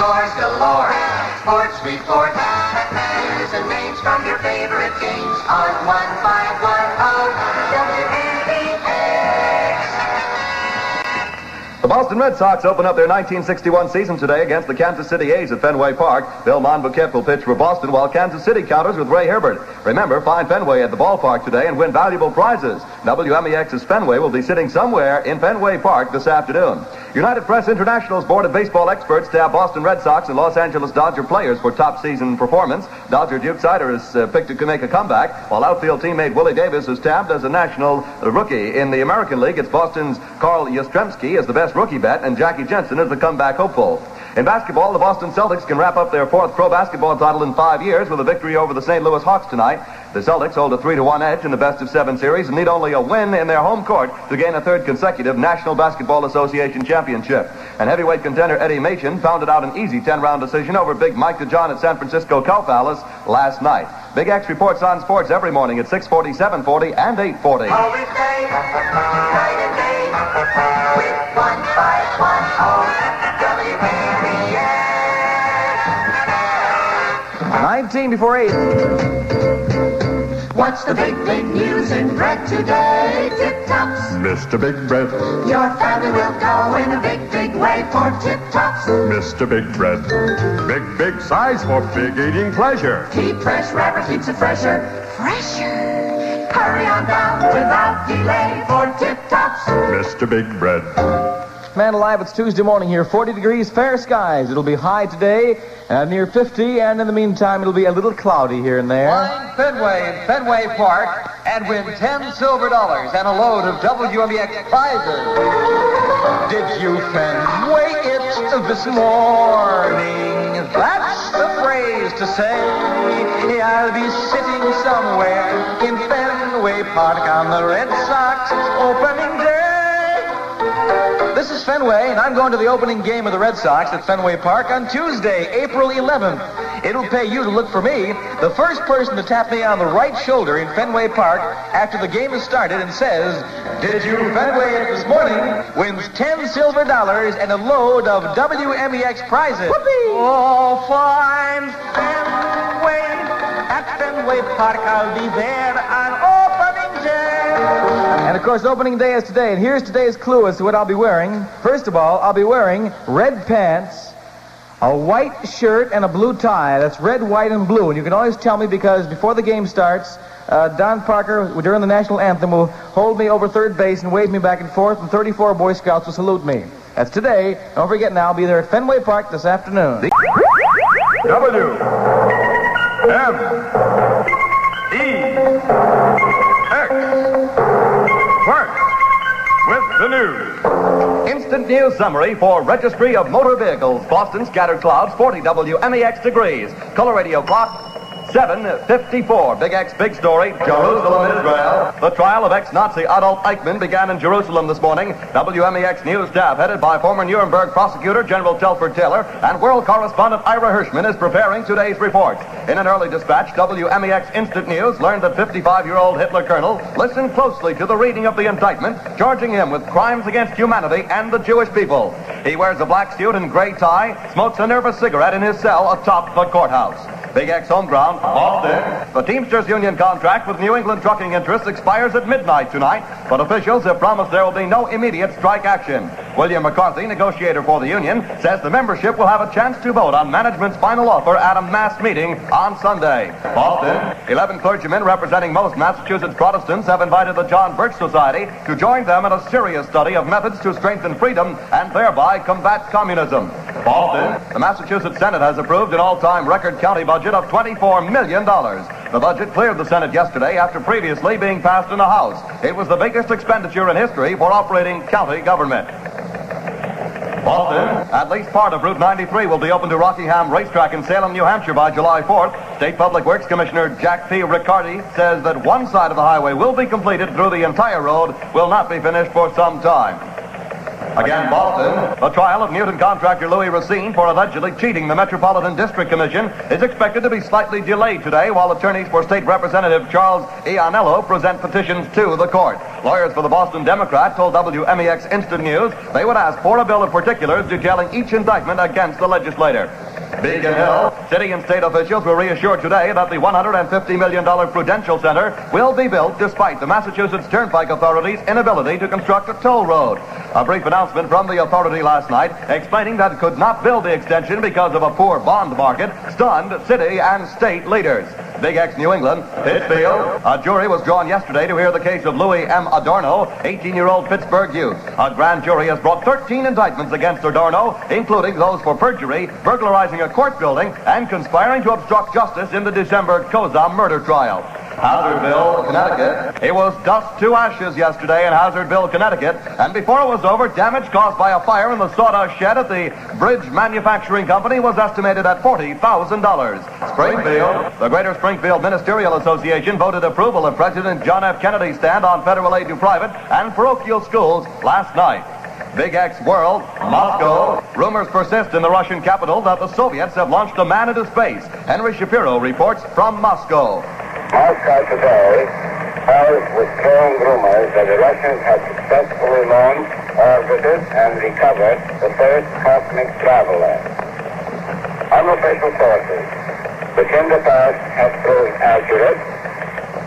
scores galore. Sports Report. News and names from your favorite games on 1510 WMBX. The Boston Red Sox open up their 1961 season today against the Kansas City A's at Fenway Park. Bill Monbouquet will pitch for Boston while Kansas City counters with Ray Herbert. Remember, find Fenway at the ballpark today and win valuable prizes. WMEX's Fenway will be sitting somewhere in Fenway Park this afternoon. United Press International's Board of Baseball experts tab Boston Red Sox and Los Angeles Dodger players for top season performance. Dodger Duke Sider is picked to make a comeback, while outfield teammate Willie Davis is tabbed as a national rookie. In the American League, it's Boston's Carl Yastrzemski as the best rookie bet, and Jackie Jensen is the comeback hopeful. In basketball, the Boston Celtics can wrap up their fourth pro basketball title in 5 years with a victory over the St. Louis Hawks tonight. The Celtics hold a 3-1 edge in the best-of-7 series and need only a win in their home court to gain a third consecutive National Basketball Association championship. And heavyweight contender Eddie Machen pounded out an easy 10-round decision over Big Mike DeJohn at San Francisco Cow Palace last night. Big X reports on sports every morning at 6:40, 7:40, and 8:40. Always day, night and day, with 1510 WMBX. 19 before 8. What's the big news in bread today? Tip Tops. Mr. Big Bread. Your family will go in a big way for Tip Tops. Mr. Big Bread. Big size for big eating pleasure. Keep fresh wrapper, keeps it fresher. Hurry on down without delay for Tip Tops. Mr. Big Bread. Man alive, it's Tuesday morning here. 40 degrees, fair skies. It'll be high today, near 50, and in the meantime, it'll be a little cloudy here and there. Find Fenway in Fenway Park and win $10 silver and a load of WMEX prizes. Did you Fenway it this morning? That's the phrase to say. I'll be sitting somewhere in Fenway Park on the Red Sox opening day. This is Fenway, and I'm going to the opening game of the Red Sox at Fenway Park on Tuesday, April 11th. It'll pay you to look for me. The first person to tap me on the right shoulder in Fenway Park after the game has started and says, "Did you Fenway it this morning?" wins $10 silver and a load of WMEX prizes. Whoopee! Oh, fine Fenway at Fenway Park. I'll be there on opening day. And of course, opening day is today, and here's today's clue as to what I'll be wearing. First of all, I'll be wearing red pants, a white shirt, and a blue tie. That's red, white, and blue. And you can always tell me because before the game starts, Don Parker, during the national anthem, will hold me over third base and wave me back and forth, and 34 Boy Scouts will salute me. That's today. Don't forget now, I'll be there at Fenway Park this afternoon. WMEX. First, with the news. Instant news summary for Registry of Motor Vehicles. Boston scattered clouds, 40 WMEX degrees. Color radio clock, 7:54. Big X, big story. Jerusalem, Israel. The trial of ex-Nazi Adolf Eichmann began in Jerusalem this morning. WMEX News staff, headed by former Nuremberg prosecutor General Telford Taylor, and world correspondent Ira Hirschman, is preparing today's report. In an early dispatch, WMEX Instant News learned that 55-year-old Hitler colonel listened closely to the reading of the indictment, charging him with crimes against humanity and the Jewish people. He wears a black suit and gray tie, smokes a nervous cigarette in his cell atop the courthouse. Big X home ground, Boston. The Teamsters Union contract with New England Trucking Interests expires at midnight tonight, but officials have promised there will be no immediate strike action. William McCarthy, negotiator for the union, says the membership will have a chance to vote on management's final offer at a mass meeting on Sunday. Boston. 11 clergymen representing most Massachusetts Protestants have invited the John Birch Society to join them in a serious study of methods to strengthen freedom and thereby combat communism. Boston. The Massachusetts Senate has approved an all-time record county budget of $24 million. The budget cleared the Senate yesterday after previously being passed in the House. It was the biggest expenditure in history for operating county government. Boston. At least part of Route 93 will be open to Rockingham Racetrack in Salem, New Hampshire by July 4th. State Public Works Commissioner Jack P. Riccardi says that one side of the highway will be completed through the entire road, will not be finished for some time. Again, Boston. The trial of mutant contractor Louis Racine for allegedly cheating the Metropolitan District Commission is expected to be slightly delayed today while attorneys for State Representative Charles Iannello present petitions to the court. Lawyers for the Boston Democrat told WMEX Instant News they would ask for a bill of particulars detailing each indictment against the legislator. Beacon Hill, city and state officials were reassured today that the $150 million Prudential Center will be built despite the Massachusetts Turnpike Authority's inability to construct a toll road. A brief announcement from the authority last night explaining that it could not build the extension because of a poor bond market stunned city and state leaders. Big X New England, Pittsfield. A jury was drawn yesterday to hear the case of Louis M. Adorno, 18-year-old Pittsburgh youth. A grand jury has brought 13 indictments against Adorno, including those for perjury, burglarizing a court building, and conspiring to obstruct justice in the December Koza murder trial. Hazardville, Connecticut. It was dust to ashes yesterday in Hazardville, Connecticut, and before it was over, damage caused by a fire in the sawdust shed at the Bridge Manufacturing Company was estimated at $40,000. Springfield. The Greater Springfield Ministerial Association voted approval of President John F. Kennedy's stand on federal aid to private and parochial schools last night. Big X World, Moscow. Rumors persist in the Russian capital that the Soviets have launched a man into space. Henry Shapiro reports from Moscow. Moscow today has withdrawn rumors that the Russians have successfully launched, orbited, and recovered the first cosmic traveler. Unofficial sources, which in the past have proved accurate,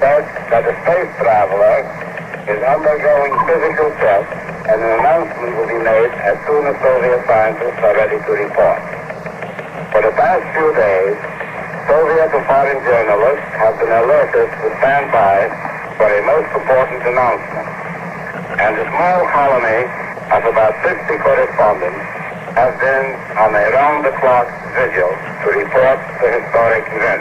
said that the space traveler is undergoing physical tests, and an announcement will be made as soon as Soviet scientists are ready to report. For the past few days, Soviet and foreign journalists have been alerted to stand by for a most important announcement. And a small colony of about 50 correspondents have been on a round-the-clock vigil to report the historic event.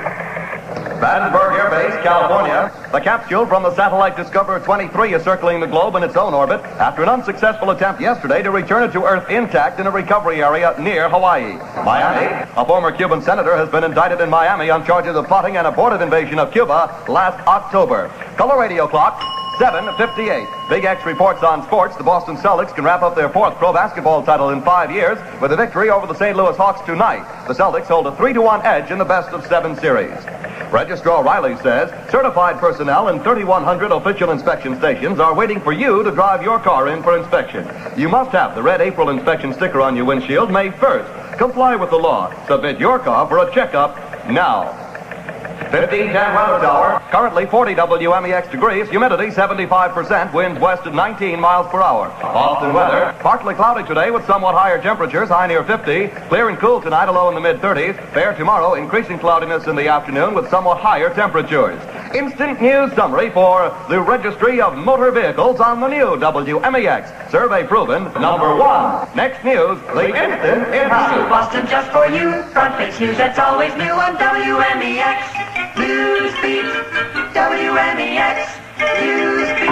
Vandenberg Air Base, California. The capsule from the satellite Discoverer 23 is circling the globe in its own orbit after an unsuccessful attempt yesterday to return it to Earth intact in a recovery area near Hawaii. Miami. A former Cuban senator has been indicted in Miami on charges of plotting an abortive invasion of Cuba last October. Color radio clock, 7:58. Big X reports on sports. The Boston Celtics can wrap up their fourth pro basketball title in 5 years with a victory over the St. Louis Hawks tonight. The Celtics hold a 3-1 edge in the best-of-7 series. Registrar Riley says certified personnel in 3,100 official inspection stations are waiting for you to drive your car in for inspection. You must have the red April inspection sticker on your windshield May 1st. Comply with the law. Submit your car for a checkup now. 1510 weather tower. Currently 40 WMEX degrees. Humidity 75%. Winds west at 19 miles per hour. Boston weather. Partly cloudy today with somewhat higher temperatures. High near 50. Clear and cool tonight. A low in the mid-30s. Fair tomorrow. Increasing cloudiness in the afternoon with somewhat higher temperatures. Instant news summary for the Registry of Motor Vehicles on the new WMEX. Survey proven #1. Next news. The Instant in House. Boston just for you. Front page news that's always new on WMEX. News beat. WMEX. News beat.